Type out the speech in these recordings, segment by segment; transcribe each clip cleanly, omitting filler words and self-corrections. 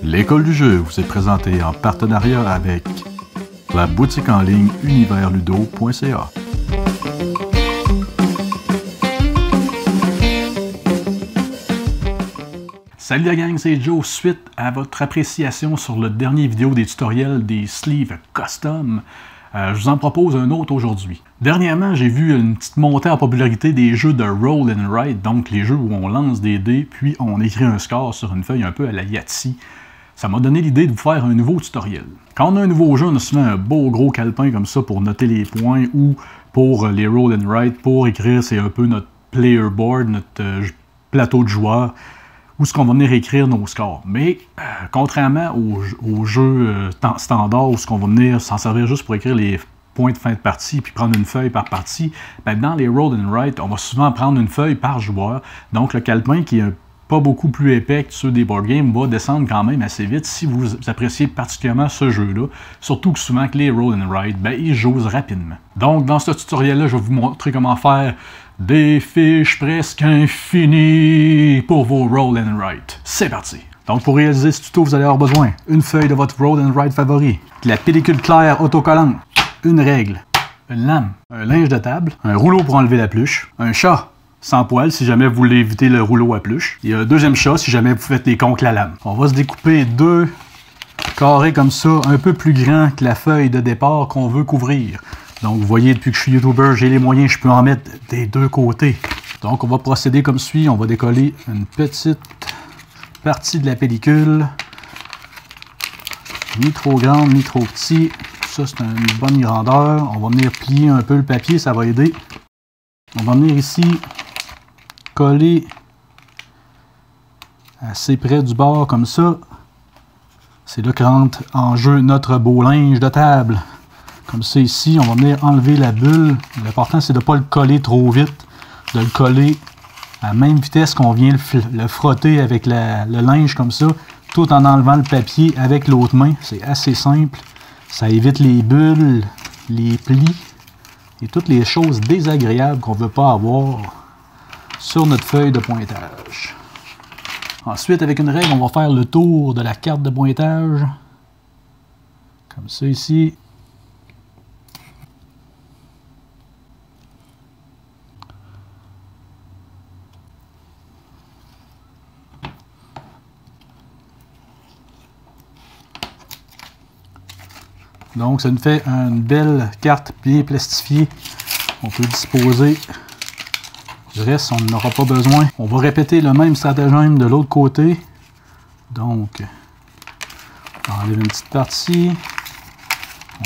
L'école du jeu vous est présentée en partenariat avec la boutique en ligne universludo.ca. Salut la gang, c'est Joe. Suite à votre appréciation sur le dernier vidéo des tutoriels des sleeves custom, je vous en propose un autre aujourd'hui. Dernièrement, j'ai vu une petite montée en popularité des jeux de roll and write, donc les jeux où on lance des dés puis on écrit un score sur une feuille un peu à la Yahtzee. Ça m'a donné l'idée de vous faire un nouveau tutoriel. Quand on a un nouveau jeu, on a souvent un beau gros calepin comme ça pour noter les points ou pour les roll and write, pour écrire, c'est un peu notre player board, notre plateau de joueurs, où est-ce qu'on va venir écrire nos scores. Mais contrairement aux jeux standards, où ce qu'on va venir s'en servir juste pour écrire les points de fin de partie, puis prendre une feuille par partie, ben dans les roll and write, on va souvent prendre une feuille par joueur. Donc le calepin qui est pas beaucoup plus épais que ceux des board games va descendre quand même assez vite si vous appréciez particulièrement ce jeu-là. Surtout que souvent que les roll and write, ben, ils jouent rapidement. Donc dans ce tutoriel-là, je vais vous montrer comment faire des fiches presque infinies pour vos roll and write. C'est parti! Donc pour réaliser ce tuto, vous allez avoir besoin d'une feuille de votre roll and write favori, de la pellicule claire autocollante, une règle, une lame, un linge de table, un rouleau pour enlever la pluche, un chat sans poil si jamais vous voulez éviter le rouleau à pluche, et un deuxième chat si jamais vous faites les cons avec la lame. On va se découper deux carrés comme ça, un peu plus grands que la feuille de départ qu'on veut couvrir. Donc vous voyez, depuis que je suis YouTuber, j'ai les moyens, je peux en mettre des deux côtés. Donc on va procéder comme suit, on va décoller une petite partie de la pellicule, ni trop grande, ni trop petit. Ça c'est une bonne grandeur. On va venir plier un peu le papier, ça va aider. On va venir ici coller assez près du bord comme ça. C'est là que rentre en jeu notre beau linge de table. Comme ça ici, on va venir enlever la bulle. L'important c'est de ne pas le coller trop vite, de le coller à la même vitesse qu'on vient le frotter avec le linge comme ça, tout en enlevant le papier avec l'autre main. C'est assez simple. Ça évite les bulles, les plis et toutes les choses désagréables qu'on ne veut pas avoir sur notre feuille de pointage. Ensuite, avec une règle, on va faire le tour de la carte de pointage. Comme ça ici. Donc, ça nous fait une belle carte bien plastifiée. On peut disposer. Du reste, on n'en aura pas besoin. On va répéter le même stratagème de l'autre côté. Donc, on enlève une petite partie.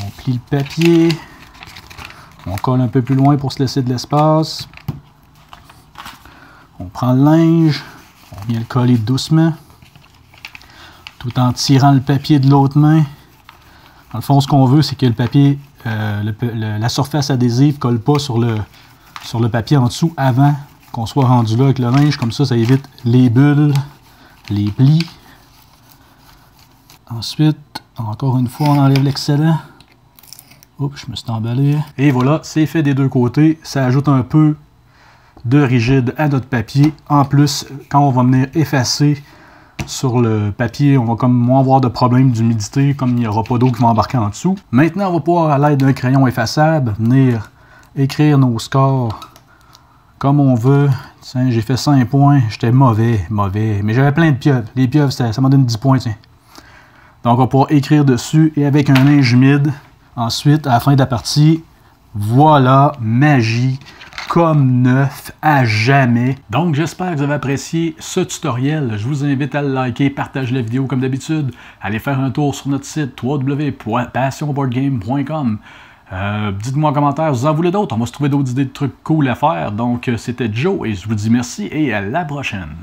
On plie le papier. On colle un peu plus loin pour se laisser de l'espace. On prend le linge. On vient le coller doucement. Tout en tirant le papier de l'autre main. Dans le fond, ce qu'on veut, c'est que le papier, la surface adhésive ne colle pas sur le papier en dessous avant qu'on soit rendu là avec le linge. Comme ça, ça évite les bulles, les plis. Ensuite, encore une fois, on enlève l'excédent. Oups, je me suis emballé. Et voilà, c'est fait des deux côtés. Ça ajoute un peu de rigide à notre papier. En plus, quand on va venir effacer sur le papier, on va comme moins avoir de problème d'humidité, comme il n'y aura pas d'eau qui va embarquer en dessous. Maintenant, on va pouvoir, à l'aide d'un crayon effaçable, venir écrire nos scores comme on veut. Tiens, j'ai fait 5 points, j'étais mauvais, mais j'avais plein de pieuvres. Les pieuvres, ça m'a donné 10 points, tiens. Donc, on va pouvoir écrire dessus et avec un linge humide. Ensuite, à la fin de la partie, voilà, magie, comme neuf à jamais. Donc j'espère que vous avez apprécié ce tutoriel. Je vous invite à le liker, partager la vidéo comme d'habitude. Allez faire un tour sur notre site www.passionboardgame.com. Dites-moi en commentaire, vous en voulez d'autres. On va se trouver d'autres idées de trucs cool à faire. Donc c'était Joe et je vous dis merci et à la prochaine.